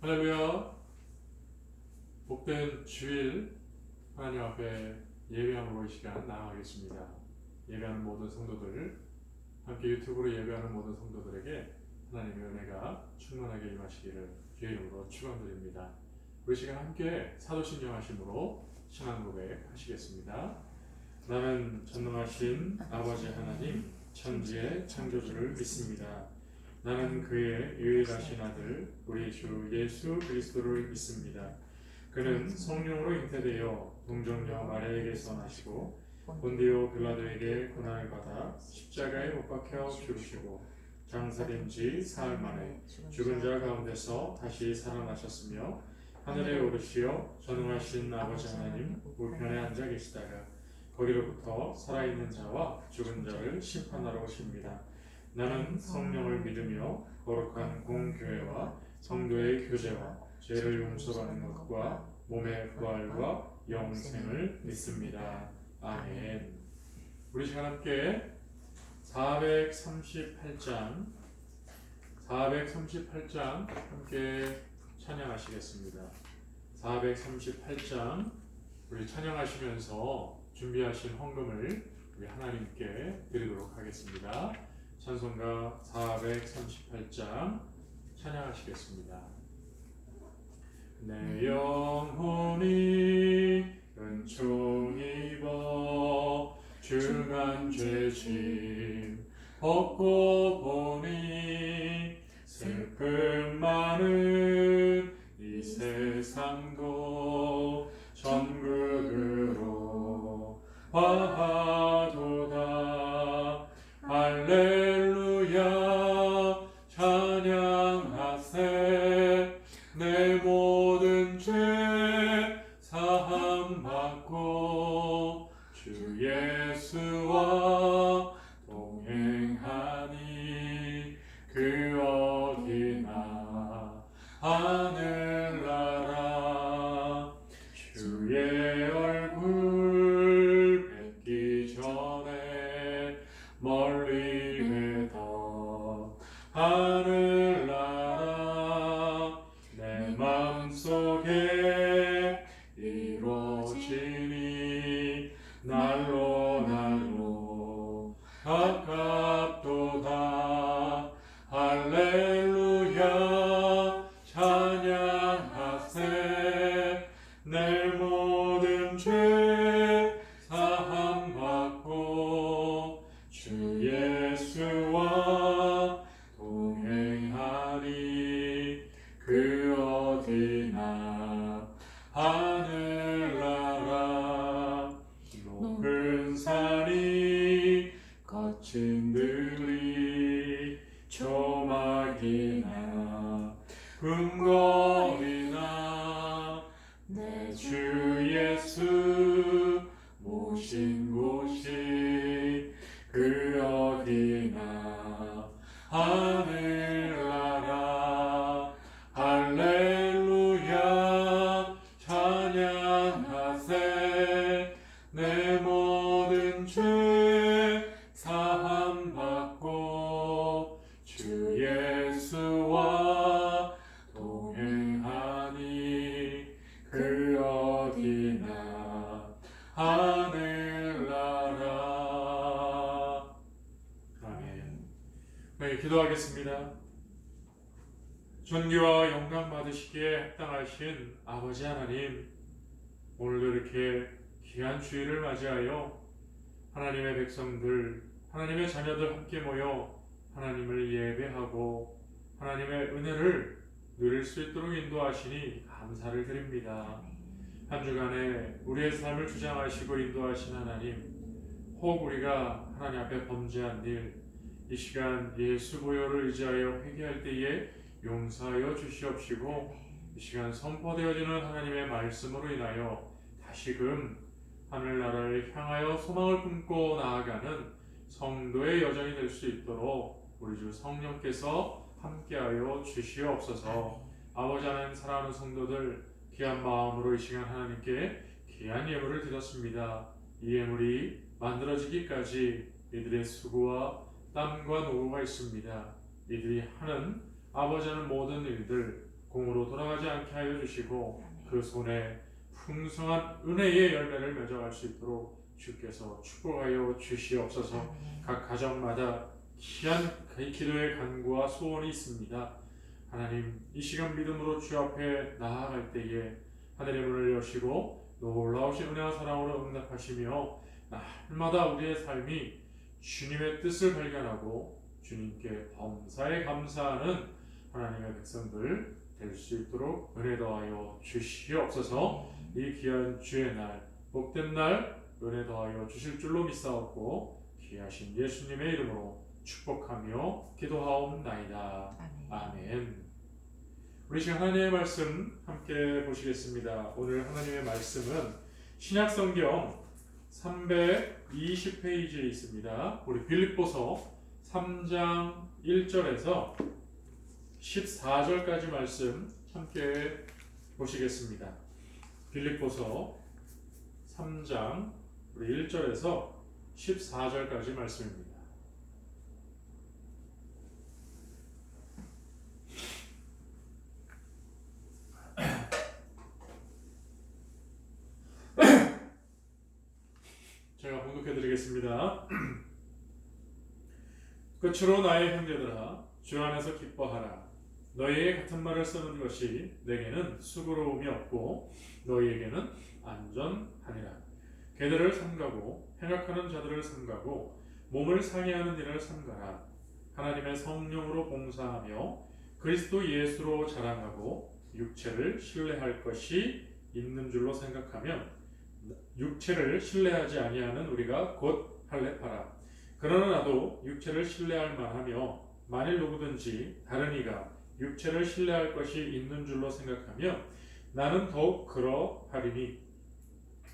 할렐루야. 복된 주일 하나님 앞에 예배함으로 이 시간 나아가겠습니다. 예배하는 모든 성도들, 함께 유튜브로 예배하는 모든 성도들에게 하나님의 은혜가 충만하게 임하시기를 주의 이름으로 축원드립니다. 우리 시간 함께 사도신경 하심으로 신앙 고백 하시겠습니다. 나는 전능하신 아버지 하나님 천지의 창조주를 믿습니다. 나는 그의 유일하신 아들 우리 주 예수 그리스도를 믿습니다. 그는 성령으로 잉태되어 동정녀 마리아에게서 나시고 본디오 빌라도에게 고난을 받아 십자가에 못 박혀 죽으시고 장사된 지 사흘 만에 죽은 자 가운데서 다시 살아나셨으며 하늘에 오르시어 전능하신 아버지 하나님 우편에 앉아 계시다가 거기로부터 살아있는 자와 죽은 자를 심판하러 오십니다. 나는 성령을 믿으며 거룩한 공교회와 성도의 교제와 죄를 용서받는 것과 몸의 부활과 영생을 믿습니다. 아멘. 우리 시간 함께 438장 함께 찬양하시겠습니다. 438장 우리 찬양하시면서 준비하신 헌금을 우리 하나님께 드리도록 하겠습니다. 찬송가 438장 찬양하시겠습니다. 내 영혼이 은총 입어 중한 죄짐 벗고 보니 슬픔 많은 이 세상도 천국으로 화하도다. 할렐루야 찬양하세. 내 모든 죄 사함 받고 주 예수와 동행하니 그 어디나 하늘나라. 주의 얼굴 뵙기 전에 멀리 되던 하늘나라 내 맘속에 이루어지니 날로 날로 가깝도다. 할렐루야 찬양하세. 내 모든 죄 사함 받고 주 예수와 동행하니 그 어디나 하늘나라. 높은 산이 거친 들이 조막이나 궁궐이나 내 주 예수 모신 곳이 그 어디나 하늘나라. 할렐루야 찬양하세. 내 모든 죄 사함 받고 주 예수와 동행하니 그 어디나 하늘나라. 아멘. 네, 기도하겠습니다. 존귀와 영광 받으시기에 합당하신 아버지 하나님, 오늘도 이렇게 귀한 주일을 맞이하여 하나님의 백성들, 하나님의 자녀들 함께 모여 하나님을 예배하고 하나님의 은혜를 누릴 수 있도록 인도하시니 감사를 드립니다. 한 주간에 우리의 삶을 주장하시고 인도하신 하나님, 혹 우리가 하나님 앞에 범죄한 일, 이 시간 예수 보혈을 의지하여 회개할 때에 용서하여 주시옵시고, 이 시간 선포되어지는 하나님의 말씀으로 인하여 다시금 하늘나라를 향하여 소망을 품고 나아가는 성도의 여정이 될 수 있도록 우리 주 성령께서 함께하여 주시옵소서. 아버지 하나님, 사랑하는 성도들 귀한 마음으로 이 시간 하나님께 귀한 예물을 드렸습니다. 이 예물이 만들어지기까지 이들의 수고와 땀과 노고가 있습니다. 이들이 하는 아버지 하는 모든 일들 공으로 돌아가지 않게 하여 주시고 그 손에 풍성한 은혜의 열매를 맺어갈 수 있도록 주께서 축복하여 주시옵소서. 각 가정마다 귀한 기도의 간구와 소원이 있습니다. 하나님, 이 시간 믿음으로 주 앞에 나아갈 때에 하늘의 문을 여시고 놀라우신 은혜와 사랑으로 응답하시며 날마다 우리의 삶이 주님의 뜻을 발견하고 주님께 범사에 감사하는 하나님의 백성들 될 수 있도록 은혜 더하여 주시옵소서. 이 귀한 주의 날, 복된 날 은혜 더하여 주실 줄로 믿사옵고 귀하신 예수님의 이름으로 축복하며 기도하옵나이다. 아멘. 우리 지금 하나님의 말씀 함께 보시겠습니다. 오늘 하나님의 말씀은 신약성경 320페이지에 있습니다. 우리 빌립보서 3장 1절에서 14절까지 말씀 함께 보시겠습니다. 빌립보서 3장 우리 1절에서 14절까지 말씀입니다. 제가 봉독해 드리겠습니다. 끝으로 나의 형제들아, 주 안에서 기뻐하라. 너희에게 같은 말을 쓰는 것이 내게는 수고로움이 없고 너희에게는 안전하니라. 개들을 삼가고 행악하는 자들을 삼가고 몸을 상해하는 일을 삼가라. 하나님의 성령으로 봉사하며 그리스도 예수로 자랑하고 육체를 신뢰할 것이 있는 줄로 생각하면 육체를 신뢰하지 아니하는 우리가 곧 할례파라. 그러나 나도 육체를 신뢰할 만하며 만일 누구든지 다른 이가 육체를 신뢰할 것이 있는 줄로 생각하면 나는 더욱 그러하리니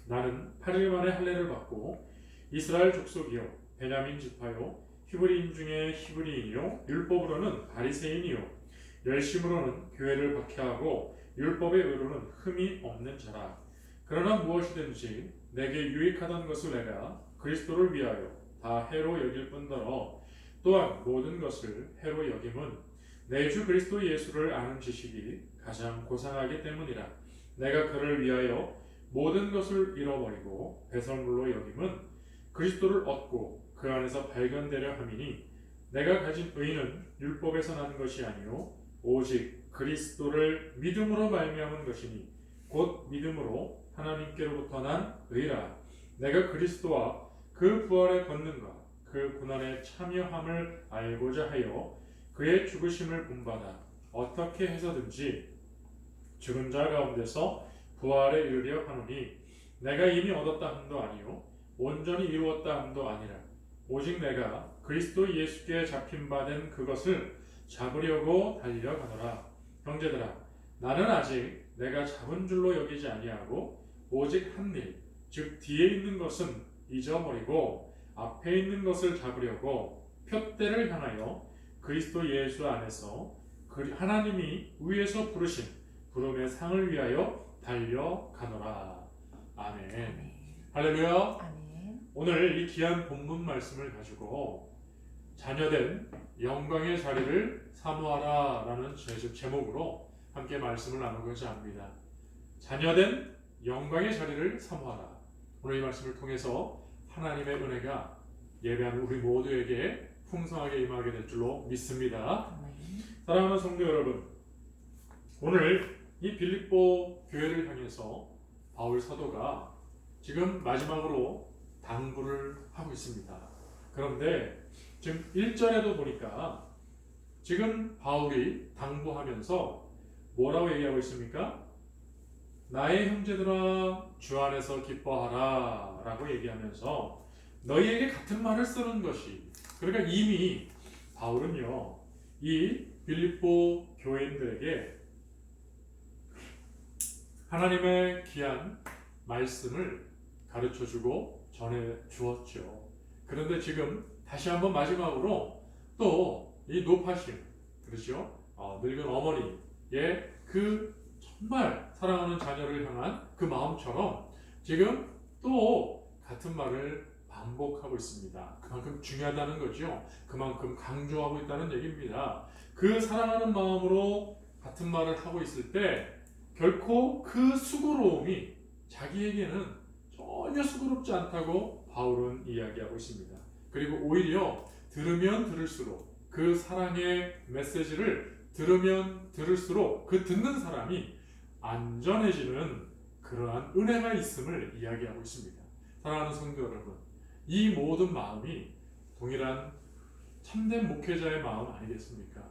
나는 8일 만에 할례를 받고 이스라엘 족속이요 베냐민 지파요 히브리인 중에 히브리인이요 율법으로는 바리새인이요 열심으로는 교회를 박해하고 율법의 의로는 흠이 없는 자라. 그러나 무엇이든지 내게 유익하던 것을 내가 그리스도를 위하여 다 해로 여길 뿐더러 또한 모든 것을 해로 여김은 내 주 그리스도 예수를 아는 지식이 가장 고상하기 때문이라. 내가 그를 위하여 모든 것을 잃어버리고 배설물로 여김은 그리스도를 얻고 그 안에서 발견되려 함이니 내가 가진 의는 율법에서 난 것이 아니요 오직 그리스도를 믿음으로 말미암은 것이니 곧 믿음으로 하나님께로부터 난 의라. 내가 그리스도와 그 부활의 권능과 그 고난에 참여함을 알고자 하여 그의 죽으심을 본받아 어떻게 해서든지 죽은 자 가운데서 부활에 이르려 하노니 내가 이미 얻었다 함도 아니요 온전히 이루었다 함도 아니라 오직 내가 그리스도 예수께 잡힌 바 된 그것을 잡으려고 달려가노라. 형제들아, 나는 아직 내가 잡은 줄로 여기지 아니하고 오직 한 일, 즉 뒤에 있는 것은 잊어버리고 앞에 있는 것을 잡으려고 표대를 향하여 그리스도 예수 안에서 하나님이 위에서 부르신 부름의 상을 위하여 달려가노라. 아멘. 할렐루야. 아멘. 오늘 이 귀한 본문 말씀을 가지고 자녀된 영광의 자리를 사모하라 라는 제목으로 함께 말씀을 나누고자 합니다. 자녀된 영광의 자리를 사모하라. 오늘 이 말씀을 통해서 하나님의 은혜가 예배하는 우리 모두에게 풍성하게 임하게 될 줄로 믿습니다. 아멘. 사랑하는 성도 여러분, 오늘 이 빌립보 교회를 향해서 바울 사도가 지금 마지막으로 당부를 하고 있습니다. 그런데 지금 1절에도 보니까 지금 바울이 당부하면서 뭐라고 얘기하고 있습니까? 나의 형제들아 주 안에서 기뻐하라 라고 얘기하면서 너희에게 같은 말을 쓰는 것이, 그러니까 이미 바울은요 이 빌립보 교인들에게 하나님의 귀한 말씀을 가르쳐주고 전해주었죠. 그런데 지금 다시 한번 마지막으로 또 이 노파심, 그렇죠? 늙은 어머니의 그 정말 사랑하는 자녀를 향한 그 마음처럼 지금 또 같은 말을 반복하고 있습니다. 그만큼 중요하다는 거죠. 그만큼 강조하고 있다는 얘기입니다. 그 사랑하는 마음으로 같은 말을 하고 있을 때 결코 그 수고로움이 자기에게는 전혀 수고롭지 않다고 바울은 이야기하고 있습니다. 그리고 오히려 들으면 들을수록 그 사랑의 메시지를 들으면 들을수록 그 듣는 사람이 안전해지는 그러한 은혜가 있음을 이야기하고 있습니다. 사랑하는 성도 여러분, 이 모든 마음이 동일한 참된 목회자의 마음 아니겠습니까?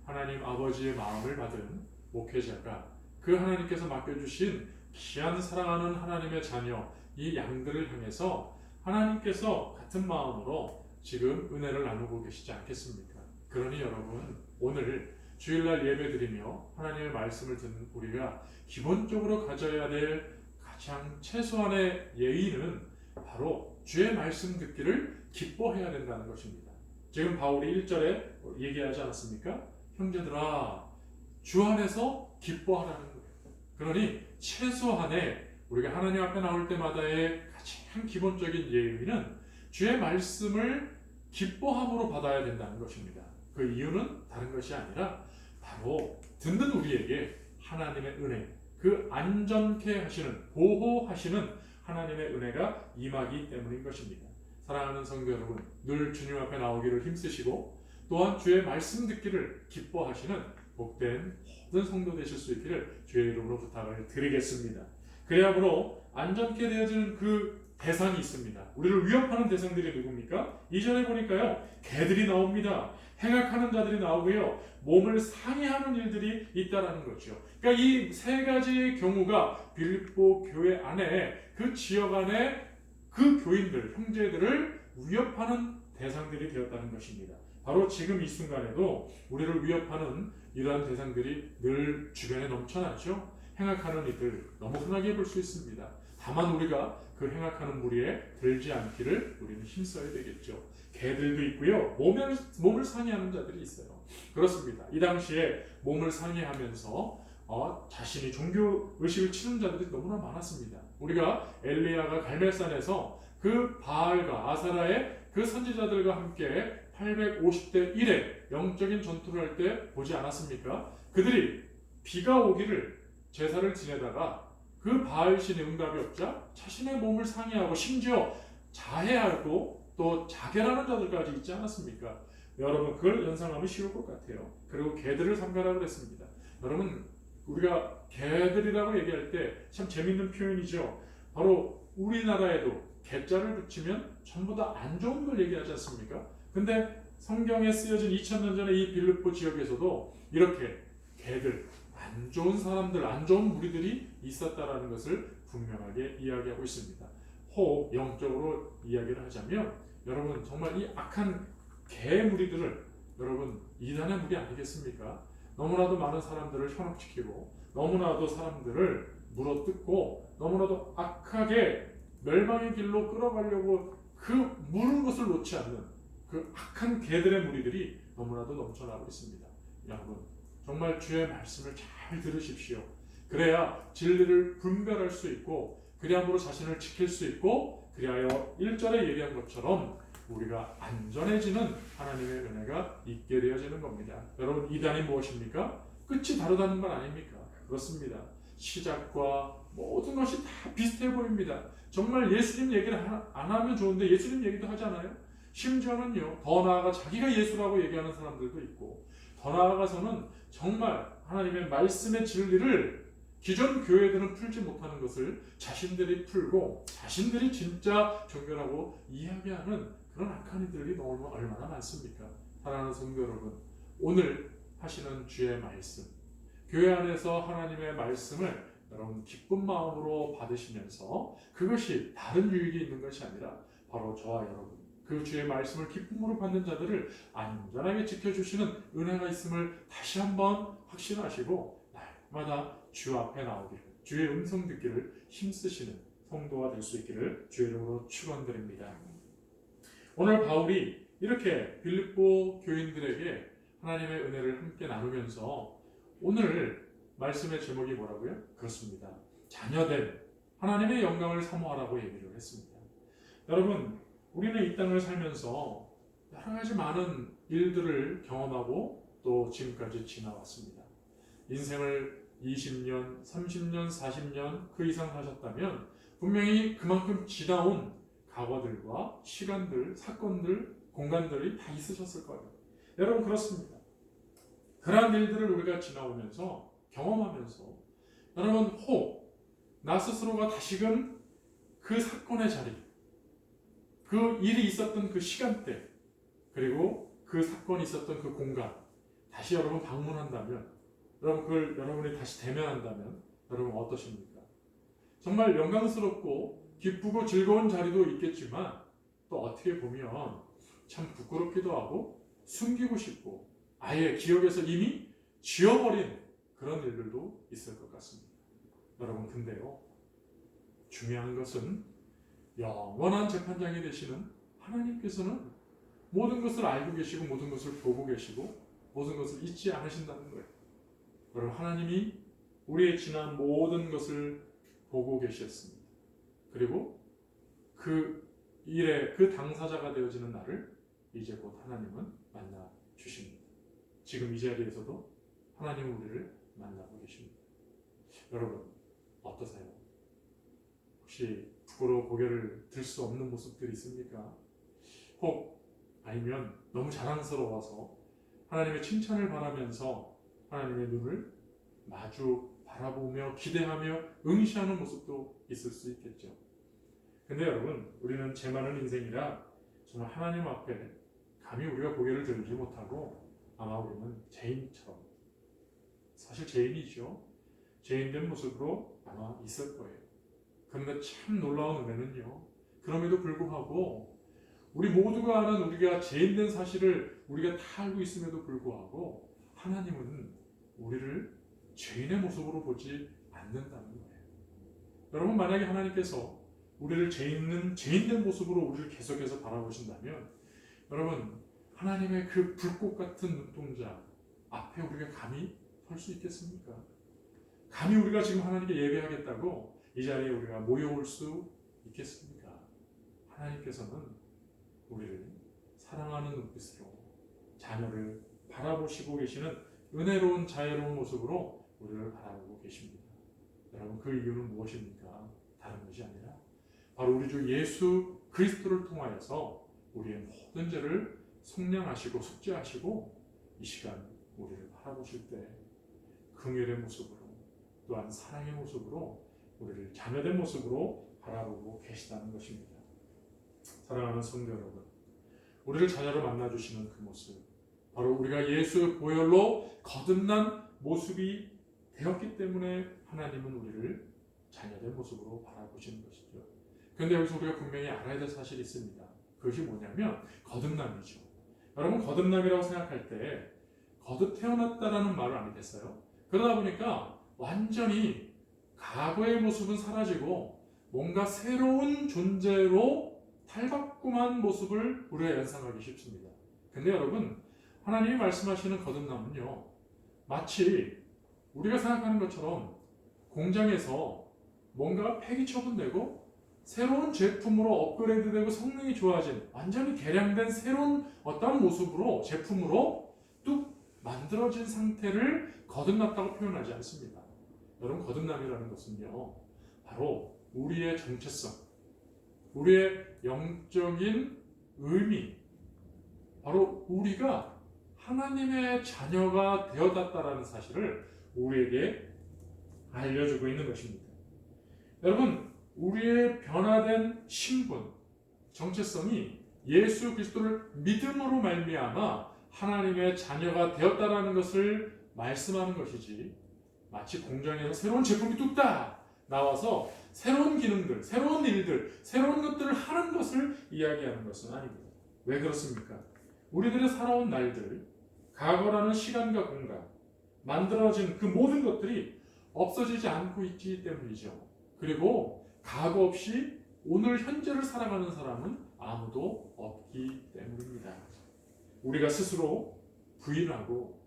하나님 아버지의 마음을 받은 목회자가 그 하나님께서 맡겨주신 귀한 사랑하는 하나님의 자녀 이 양들을 향해서 하나님께서 같은 마음으로 지금 은혜를 나누고 계시지 않겠습니까? 그러니 여러분, 오늘 주일날 예배드리며 하나님의 말씀을 듣는 우리가 기본적으로 가져야 될 가장 최소한의 예의는 바로 주의 말씀 듣기를 기뻐해야 된다는 것입니다. 지금 바울이 1절에 얘기하지 않았습니까? 형제들아, 주 안에서 기뻐하라는 거예요. 그러니 최소한의 우리가 하나님 앞에 나올 때마다의 가장 기본적인 예의는 주의 말씀을 기뻐함으로 받아야 된다는 것입니다. 그 이유는 다른 것이 아니라 바로 듣는 우리에게 하나님의 은혜, 그 안전케 하시는, 보호하시는 하나님의 은혜가 임하기 때문인 것입니다. 사랑하는 성도 여러분, 늘 주님 앞에 나오기를 힘쓰시고 또한 주의 말씀 듣기를 기뻐하시는 복된 모든 성도 되실 수 있기를 주의 이름으로 부탁을 드리겠습니다. 그야말로 안전케 되어지는 그 대상이 있습니다. 우리를 위협하는 대상들이 누굽니까? 2절에 보니까요, 개들이 나옵니다. 행악하는 자들이 나오고요, 몸을 상해하는 일들이 있다라는 거죠. 그러니까 이 세 가지의 경우가 빌립보 교회 안에 그 지역 안에 그 교인들, 형제들을 위협하는 대상들이 되었다는 것입니다. 바로 지금 이 순간에도 우리를 위협하는 이러한 대상들이 늘 주변에 넘쳐나죠. 행악하는 이들 너무 흔하게 볼 수 있습니다. 다만 우리가 그 행악하는 무리에 들지 않기를 우리는 힘써야 되겠죠. 개들도 있고요, 몸을 상해하는 자들이 있어요. 그렇습니다. 이 당시에 몸을 상해하면서 자신이 종교 의식을 치는 자들이 너무나 많았습니다. 우리가 엘리야가 갈멜산에서 그 바알과 아사라의 그 선지자들과 함께 850대 1의 영적인 전투를 할 때 보지 않았습니까? 그들이 비가 오기를 제사를 지내다가 그 바알신의 응답이 없자 자신의 몸을 상해하고 심지어 자해하고 또 자결하는 자들까지 있지 않았습니까? 여러분, 그걸 연상하면 쉬울 것 같아요. 그리고 개들을 삼가라 그랬습니다. 여러분, 우리가 개들이라고 얘기할 때 참 재밌는 표현이죠. 바로 우리나라에도 개자를 붙이면 전부 다 안 좋은 걸 얘기하지 않습니까? 근데 성경에 쓰여진 2000년 전에 이 빌립보 지역에서도 이렇게 개들, 안 좋은 사람들, 안 좋은 무리들이 있었다라는 것을 분명하게 이야기하고 있습니다. 혹 영적으로 이야기를 하자면 여러분, 정말 이 악한 개 무리들을 여러분 이단의 무리 아니겠습니까? 너무나도 많은 사람들을 현혹시키고 너무나도 사람들을 물어뜯고 너무나도 악하게 멸망의 길로 끌어가려고 그 물은 것을 놓지 않는 그 악한 개들의 무리들이 너무나도 넘쳐나고 있습니다. 여러분, 정말 주의 말씀을 잘 들으십시오. 그래야 진리를 분별할 수 있고 그리함으로 자신을 지킬 수 있고 그리하여 1절에 얘기한 것처럼 우리가 안전해지는 하나님의 은혜가 있게 되어지는 겁니다. 여러분, 이단이 무엇입니까? 끝이 다르다는 건 아닙니까? 그렇습니다. 시작과 모든 것이 다 비슷해 보입니다. 정말 예수님 얘기를 안 하면 좋은데 예수님 얘기도 하잖아요. 심지어는요, 더 나아가 자기가 예수라고 얘기하는 사람들도 있고, 더 나아가서는 정말 하나님의 말씀의 진리를 기존 교회들은 풀지 못하는 것을 자신들이 풀고 자신들이 진짜 종교라고 이야기하는 그런 악한 이들이 너무 얼마나 많습니까? 사랑하는 성도 여러분, 오늘 하시는 주의 말씀, 교회 안에서 하나님의 말씀을 여러분 기쁜 마음으로 받으시면서 그것이 다른 유익이 있는 것이 아니라 바로 저와 여러분, 그 주의 말씀을 기쁨으로 받는 자들을 안전하게 지켜주시는 은혜가 있음을 다시 한번 확신하시고 날마다 주 앞에 나오기를, 주의 음성 듣기를 힘쓰시는 성도가 될 수 있기를 주의 이름으로 축원드립니다. 오늘 바울이 이렇게 빌립보 교인들에게 하나님의 은혜를 함께 나누면서 오늘 말씀의 제목이 뭐라고요? 그렇습니다. 자녀된 하나님의 영광을 사모하라고 얘기를 했습니다. 여러분, 우리는 이 땅을 살면서 여러 가지 많은 일들을 경험하고 또 지금까지 지나왔습니다. 인생을 20년, 30년, 40년 그 이상 사셨다면 분명히 그만큼 지나온 과거들과 시간들, 사건들, 공간들이 다 있으셨을 거예요. 여러분 그렇습니다. 그러한 일들을 우리가 지나오면서 경험하면서 여러분 혹 나 스스로가 다시금 그 사건의 자리, 그 일이 있었던 그 시간대, 그리고 그 사건이 있었던 그 공간 다시 여러분 방문한다면, 여러분 그걸 여러분이 다시 대면한다면 여러분 어떠십니까? 정말 영광스럽고 기쁘고 즐거운 자리도 있겠지만 또 어떻게 보면 참 부끄럽기도 하고 숨기고 싶고 아예 기억에서 이미 지워버린 그런 일들도 있을 것 같습니다. 여러분 근데요, 중요한 것은 영원한 재판장이 되시는 하나님께서는 모든 것을 알고 계시고 모든 것을 보고 계시고 모든 것을 잊지 않으신다는 거예요. 여러분 하나님이 우리의 지난 모든 것을 보고 계셨습니다. 그리고 그 일의 그 당사자가 되어지는 나를 이제 곧 하나님은 만나 주십니다. 지금 이 자리에서도 하나님은 우리를 만나고 계십니다. 여러분 어떠세요? 혹시 부끄러워 고개를 들 수 없는 모습들이 있습니까? 혹 아니면 너무 자랑스러워서 하나님의 칭찬을 바라면서 하나님의 눈을 마주 바라보며 기대하며 응시하는 모습도 있을 수 있겠죠. 근데 여러분 우리는 죄 많은 인생이라 정말 하나님 앞에 감히 우리가 고개를 들지 못하고 아마 우리는 죄인처럼, 사실 죄인이죠. 죄인된 모습으로 아마 있을 거예요. 그런데 참 놀라운 은혜는요, 그럼에도 불구하고 우리 모두가 아는 우리가 죄인된 사실을 우리가 다 알고 있음에도 불구하고 하나님은 우리를 죄인의 모습으로 보지 않는다는 거예요. 여러분 만약에 하나님께서 우리를 죄인된 모습으로 우리를 계속해서 바라보신다면 여러분 하나님의 그 불꽃 같은 눈동자 앞에 우리가 감히 설 수 있겠습니까? 감히 우리가 지금 하나님께 예배하겠다고 이 자리에 우리가 모여올 수 있겠습니까? 하나님께서는 우리를 사랑하는 눈빛으로 자녀를 바라보시고 계시는 은혜로운 자애로운 모습으로 우리를 바라보고 계십니다. 여러분 그 이유는 무엇입니까? 다른 것이 아니라 바로 우리 주 예수 그리스도를 통하여서 우리의 모든 죄를 속량하시고 속죄하시고 이 시간 우리를 바라보실 때 긍휼의 모습으로 또한 사랑의 모습으로 우리를 자녀된 모습으로 바라보고 계시다는 것입니다. 사랑하는 성도 여러분, 우리를 자녀로 만나주시는 그 모습, 바로 우리가 예수 보혈로 거듭난 모습이 되었기 때문에 하나님은 우리를 자녀된 모습으로 바라보시는 것이죠. 그런데 여기서 우리가 분명히 알아야 될 사실이 있습니다. 그것이 뭐냐면 거듭남이죠. 여러분 거듭남이라고 생각할 때 거듭 태어났다라는 말을 안 했어요. 그러다 보니까 완전히 과거의 모습은 사라지고 뭔가 새로운 존재로 탈바꿈한 모습을 우리가 연상하기 쉽습니다. 근데 여러분 하나님이 말씀하시는 거듭남은요, 마치 우리가 생각하는 것처럼 공장에서 뭔가 폐기 처분되고 새로운 제품으로 업그레이드되고 성능이 좋아진 완전히 개량된 새로운 어떤 모습으로 제품으로 뚝 만들어진 상태를 거듭났다고 표현하지 않습니다. 여러분 거듭남이라는 것은요, 바로 우리의 정체성, 우리의 영적인 의미, 바로 우리가 하나님의 자녀가 되어졌다라는 사실을 우리에게 알려주고 있는 것입니다. 여러분 우리의 변화된 신분, 정체성이 예수 그리스도를 믿음으로 말미암아 하나님의 자녀가 되었다라는 것을 말씀하는 것이지, 마치 공장에서 새로운 제품이 뚝딱 나와서 새로운 기능들, 새로운 일들, 새로운 것들을 하는 것을 이야기하는 것은 아닙니다. 왜 그렇습니까? 우리들의 살아온 날들, 과거라는 시간과 공간, 만들어진 그 모든 것들이 없어지지 않고 있기 때문이죠. 그리고 과거 없이 오늘 현재를 살아가는 사람은 아무도 없기 때문입니다. 우리가 스스로 부인하고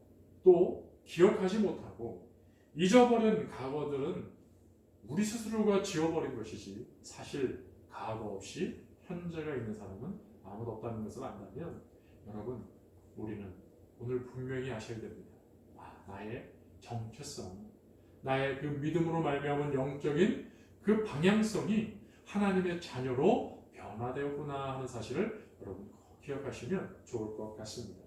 또 기억하지 못하고 잊어버린 과거들은 우리 스스로가 지워버린 것이지, 사실 과거 없이 현재가 있는 사람은 아무도 없다는 것을 안다면 여러분 우리는 오늘 분명히 아셔야 됩니다. 나의 정체성, 나의 그 믿음으로 말미암은 영적인 그 방향성이 하나님의 자녀로 변화되었구나 하는 사실을 여러분 꼭 기억하시면 좋을 것 같습니다.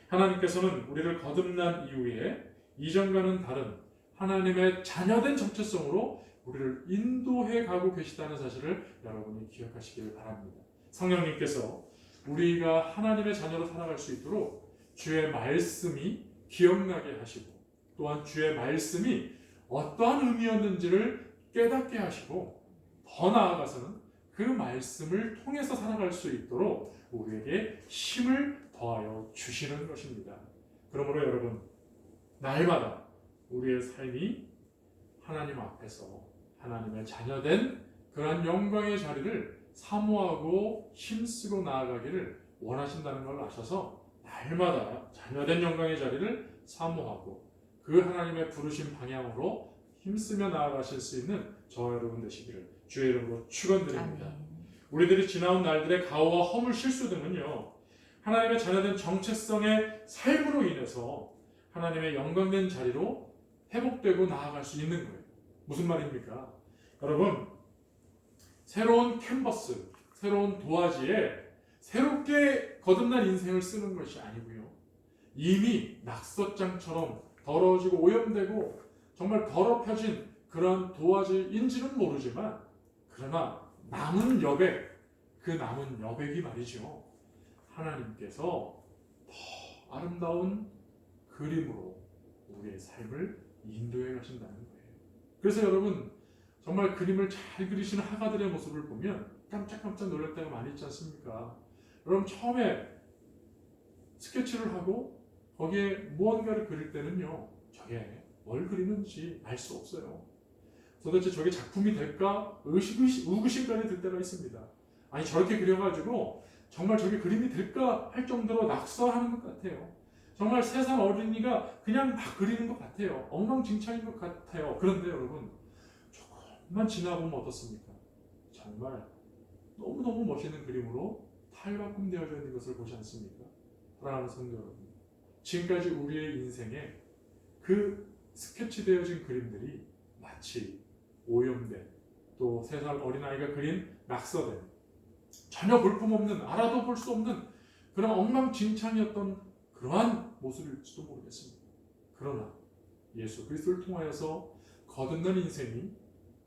하나님께서는 우리를 거듭난 이후에 이전과는 다른 하나님의 자녀된 정체성으로 우리를 인도해 가고 계시다는 사실을 여러분이 기억하시길 바랍니다. 성령님께서 우리가 하나님의 자녀로 살아갈 수 있도록 주의 말씀이 기억나게 하시고 또한 주의 말씀이 어떠한 의미였는지를 깨닫게 하시고 더 나아가서는 그 말씀을 통해서 살아갈 수 있도록 우리에게 힘을 더하여 주시는 것입니다. 그러므로 여러분, 날마다 우리의 삶이 하나님 앞에서 하나님의 자녀된 그러한 영광의 자리를 사모하고 힘쓰고 나아가기를 원하신다는 걸 아셔서 날마다 자녀된 영광의 자리를 사모하고 그 하나님의 부르신 방향으로 힘쓰며 나아가실 수 있는 저와 여러분 되시기를 주의 이름으로 축원드립니다. 우리들이 지나온 날들의 가오와 허물 실수 등은요, 하나님의 자녀된 정체성의 삶으로 인해서 하나님의 영광된 자리로 회복되고 나아갈 수 있는 거예요. 무슨 말입니까? 여러분, 새로운 캔버스, 새로운 도화지에 새롭게 거듭난 인생을 쓰는 것이 아니고요, 이미 낙서장처럼 더러워지고 오염되고 정말 더럽혀진 그런 도화지인지는 모르지만 그러나 남은 여백, 그 남은 여백이 말이죠, 하나님께서 더 아름다운 그림으로 우리의 삶을 인도해 가신다는 거예요. 그래서 여러분, 정말 그림을 잘 그리시는 화가들의 모습을 보면 깜짝깜짝 놀랄 때가 많이 있지 않습니까? 여러분, 처음에 스케치를 하고 거기에 무언가를 그릴 때는요, 저게 뭘 그리는지 알 수 없어요. 도대체 저게 작품이 될까? 의구심까지 들 때가 있습니다. 아니, 저렇게 그려가지고 정말 저게 그림이 될까 할 정도로 낙서하는 것 같아요. 정말 3살 어린이가 그냥 막 그리는 것 같아요. 엉망진창인 것 같아요. 그런데 여러분, 조금만 지나보면 어떻습니까? 정말 너무너무 멋있는 그림으로 탈바꿈되어져 있는 것을 보지 않습니까? 사랑하는 성도 여러분, 지금까지 우리의 인생에 그 스케치되어진 그림들이 마치 오염된, 또 3살 어린아이가 그린 낙서된, 전혀 볼품없는, 알아도 볼 수 없는 그런 엉망진창이었던 그러한 모습일지도 모르겠습니다. 그러나 예수 그리스도를 통하여서 거듭난 인생이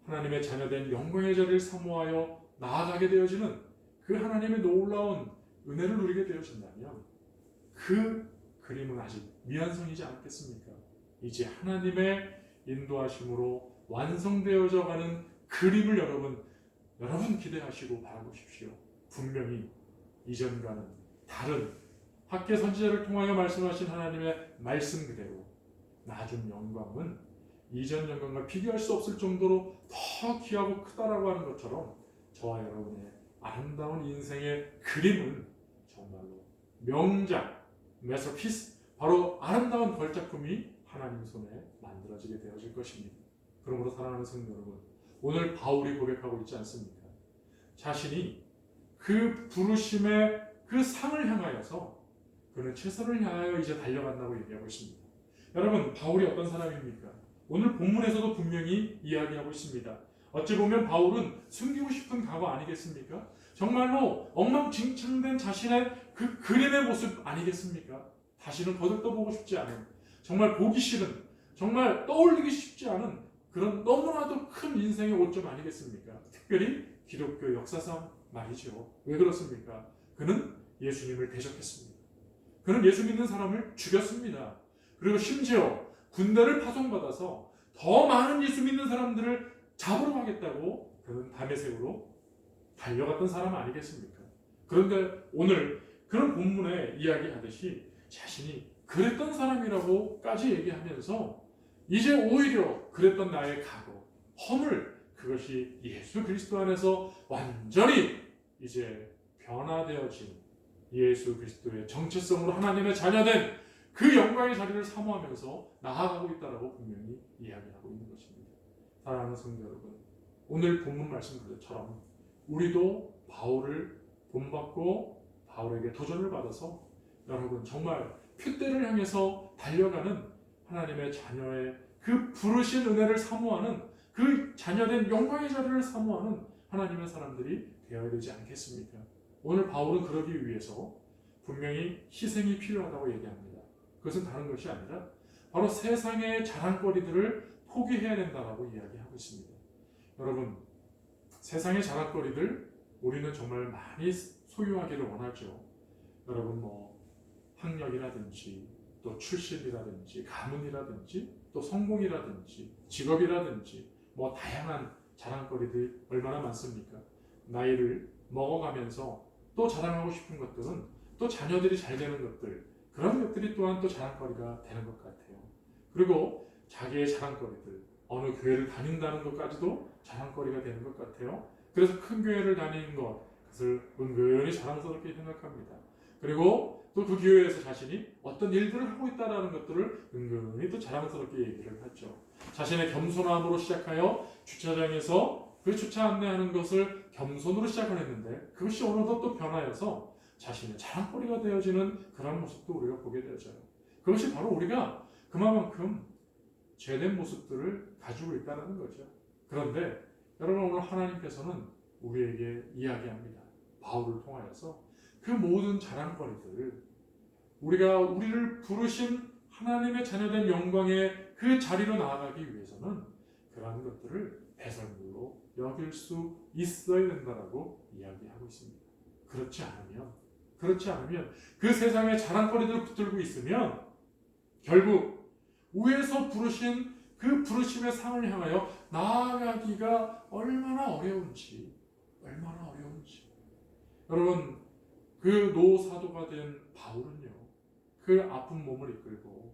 하나님의 자녀된 영광의 자리를 사모하여 나아가게 되어지는 그 하나님의 놀라운 은혜를 누리게 되어진다면 그 그림은 아직 미완성이지 않겠습니까? 이제 하나님의 인도하심으로 완성되어져 가는 그림을 여러분 기대하시고 바라보십시오. 분명히 이전과는 다른 학계 선지자를 통하여 말씀하신 하나님의 말씀 그대로 나중 영광은 이전 영광과 비교할 수 없을 정도로 더 귀하고 크다라고 하는 것처럼 저와 여러분의 아름다운 인생의 그림은 정말로 명작, 메서피스, 바로 아름다운 걸작품이 하나님 손에 만들어지게 되어질 것입니다. 그러므로 사랑하는 성도 여러분, 오늘 바울이 고백하고 있지 않습니까? 자신이 그 부르심의 그 상을 향하여서 그는 최선을 향하여 이제 달려간다고 얘기하고 있습니다. 여러분, 바울이 어떤 사람입니까? 오늘 본문에서도 분명히 이야기하고 있습니다. 어찌 보면 바울은 숨기고 싶은 각오 아니겠습니까? 정말로 엉망진창된 자신의 그 그림의 모습 아니겠습니까? 다시는 거들떠보고 싶지 않은, 정말 보기 싫은, 정말 떠올리기 쉽지 않은 그런 너무나도 큰 인생의 오점 아니겠습니까? 특별히 기독교 역사상 말이죠. 왜 그렇습니까? 그는 예수님을 대적했습니다. 그는 예수 믿는 사람을 죽였습니다. 그리고 심지어 군대를 파송받아서 더 많은 예수 믿는 사람들을 잡으러 가겠다고 그는 다메섹으로 달려갔던 사람 아니겠습니까? 그런데 오늘 그런 본문에 이야기하듯이 자신이 그랬던 사람이라고까지 얘기하면서 이제 오히려 그랬던 나의 각오, 허물, 그것이 예수 그리스도 안에서 완전히 이제 변화되어진 예수 그리스도의 정체성으로 하나님의 자녀된 그 영광의 자리를 사모하면서 나아가고 있다라고 분명히 이야기하고 있는 것입니다. 사랑하는 성도 여러분, 오늘 본문 말씀처럼 우리도 바울을 본받고 바울에게 도전을 받아서 여러분 정말 표대를 향해서 달려가는 하나님의 자녀의 그 부르신 은혜를 사모하는 그 자녀된 영광의 자리를 사모하는 하나님의 사람들이 되어야 되지 않겠습니까? 오늘 바울은 그러기 위해서 분명히 희생이 필요하다고 얘기합니다. 그것은 다른 것이 아니라 바로 세상의 자랑거리들을 포기해야 된다라고 이야기하고 있습니다. 여러분, 세상의 자랑거리들 우리는 정말 많이 소유하기를 원하죠. 여러분 학력이라든지 또 출신이라든지 가문이라든지 또 성공이라든지 직업이라든지 다양한 자랑거리들이 얼마나 많습니까? 나이를 먹어가면서 또 자랑하고 싶은 것들은 또 자녀들이 잘 되는 것들, 그런 것들이 또한 또 자랑거리가 되는 것 같아요. 그리고 자기의 자랑거리들, 어느 교회를 다닌다는 것까지도 자랑거리가 되는 것 같아요. 그래서 큰 교회를 다니는 것을 은근히 자랑스럽게 생각합니다. 그리고 또 그 교회에서 자신이 어떤 일들을 하고 있다는 것들을 은근히 또 자랑스럽게 얘기를 하죠. 자신의 겸손함으로 시작하여 주차장에서 그 주차 안내하는 것을 겸손으로 시작을 했는데 그것이 어느덧 또 변하여서 자신의 자랑거리가 되어지는 그런 모습도 우리가 보게 되어져요. 그것이 바로 우리가 그만큼 죄된 모습들을 가지고 있다는 거죠. 그런데 여러분, 오늘 하나님께서는 우리에게 이야기합니다. 바울을 통하여서 그 모든 자랑거리들, 우리를 부르신 하나님의 자녀된 영광의 그 자리로 나아가기 위해서는 그러한 것들을 배설물로 여길 수 있어야 된다라고 이야기하고 있습니다. 그렇지 않으면 그 세상의 자랑거리들을 붙들고 있으면 결국 위에서 부르신 그 부르심의 상을 향하여 나아가기가 얼마나 어려운지. 여러분, 그 노사도가 된 바울은요, 그 아픈 몸을 이끌고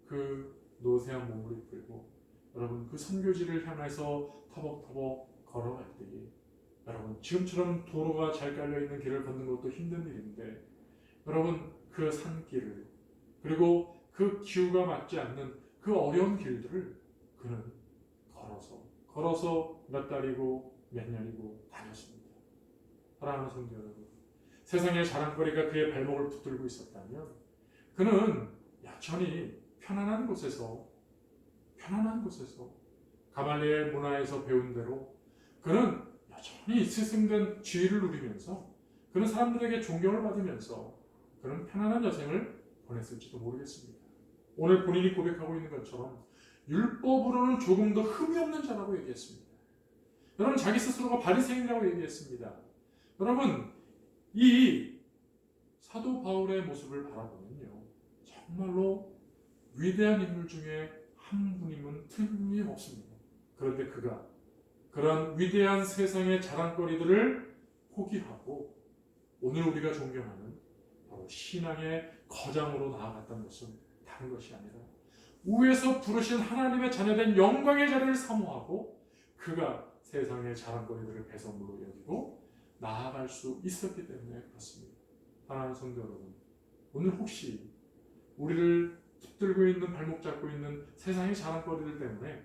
그 노쇠한 몸을 이끌고 여러분 그 선교지를 향해서 터벅터벅 걸어갈 때에 여러분 지금처럼 도로가 잘 깔려있는 길을 걷는 것도 힘든 일인데 여러분 그 산길을 그리고 그 기후가 맞지 않는 그 어려운 길들을 그는 걸어서 몇 달이고 몇 년이고 다녔습니다. 사랑하는 성도 여러분, 세상의 자랑거리가 그의 발목을 붙들고 있었다면 그는 여전히 편안한 곳에서 가말리엘 문화에서 배운 대로 그는 여전히 스승된 지위를 누리면서 그는 사람들에게 존경을 받으면서 그는 편안한 여생을 보냈을지도 모르겠습니다. 오늘 본인이 고백하고 있는 것처럼 율법으로는 조금 더 흠이 없는 자라고 얘기했습니다. 여러분, 자기 스스로가 바리새인이라고 얘기했습니다. 여러분, 이 사도 바울의 모습을 바라보면요, 정말로 위대한 인물 중에 한 분임은 틀림없습니다. 그런데 그가 그런 위대한 세상의 자랑거리들을 포기하고 오늘 우리가 존경하는 바로 신앙의 거장으로 나아갔다는 것은 다른 것이 아니라 위에서 부르신 하나님의 자녀된 영광의 자리를 사모하고 그가 세상의 자랑거리들을 배설물로 여기고 나아갈 수 있었기 때문에 그렇습니다. 사랑하는 성도 여러분, 오늘 혹시 우리를 붙들고 있는, 발목 잡고 있는 세상의 자랑거리들 때문에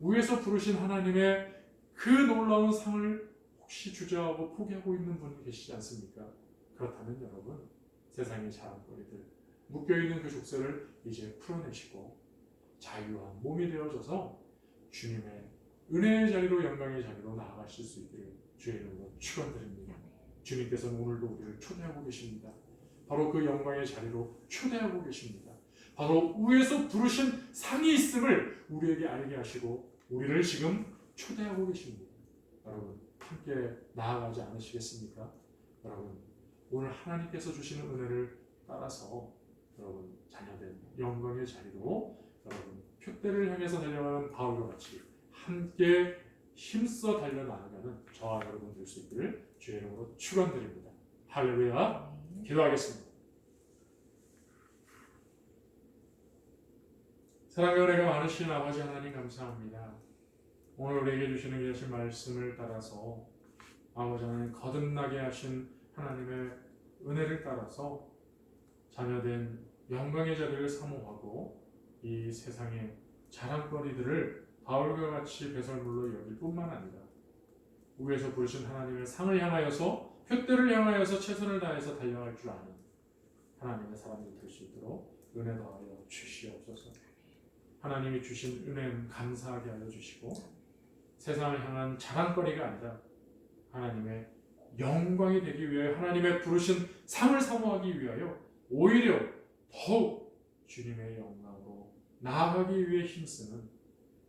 위에서 부르신 하나님의 그 놀라운 상을 혹시 주저하고 포기하고 있는 분이 계시지 않습니까? 그렇다면 여러분, 세상의 자랑거리들, 묶여있는 그 족쇄를 이제 풀어내시고 자유한 몸이 되어져서 주님의 은혜의 자리로, 영광의 자리로 나아가실 수 있기를 주의 이름으로 축원드립니다. 주님께서는 오늘도 우리를 초대하고 계십니다. 바로 그 영광의 자리로 초대하고 계십니다. 바로 위에서 부르신 상이 있음을 우리에게 알게 하시고 우리를 지금 초대하고 계십니다. 여러분, 함께 나아가지 않으시겠습니까? 여러분, 오늘 하나님께서 주시는 은혜를 따라서 여러분 자녀된 영광의 자리로 여러분 표대를 향해서 달려가는 바울과 같이 함께 힘써 달려나가는 저와 여러분 될 수 있기를 주의 이름으로 축원드립니다. 할렐루야. 기도하겠습니다. 사랑과 은혜가 많으신 아버지 하나님 감사합니다. 오늘 우리에게 주시는 이 하신 말씀을 따라서 아버지 하나님 거듭나게 하신 하나님의 은혜를 따라서 자녀된 영광의 자리를 사모하고 이 세상의 자랑거리들을 바울과 같이 배설물로 여길 뿐만 아니라 위에서 부르신 하나님의 상을 향하여서 표대를 향하여서 최선을 다해서 달려갈 줄 아는 하나님의 사람들 될 수 있도록 은혜 더하여 주시옵소서. 하나님이 주신 은혜는 감사하게 하여 주시고 세상을 향한 자랑거리가 아니라 하나님의 영광이 되기 위하여 하나님의 부르신 상을 사모하기 위하여 오히려 더욱 주님의 영광으로 나아가기 위해 힘쓰는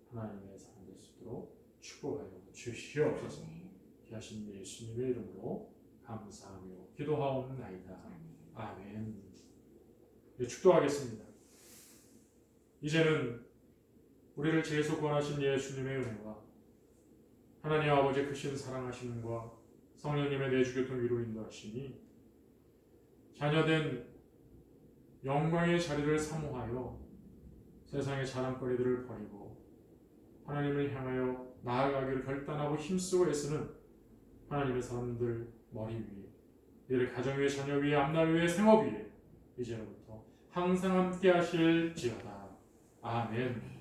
하나님의 사람 될 수 있도록 축복하여 주시옵소서. 귀하신 예수님의 이름으로 감사하며 기도하옵나이다. 아멘. 네, 축도하겠습니다. 이제는 우리를 죄에서 구원하신 예수님의 은혜와 하나님 아버지의 크신 사랑하심과 성령님의 내주교통 위로 인도하시니 자녀된 영광의 자리를 사모하여 세상의 자랑거리들을 버리고 하나님을 향하여 나아가기를 결단하고 힘쓰고 애쓰는 하나님의 사람들 머리 위에, 이들 가정 위에, 자녀 위에, 앞날 위에, 생업 위에 이제로부터 항상 함께 하실지어다. 아멘.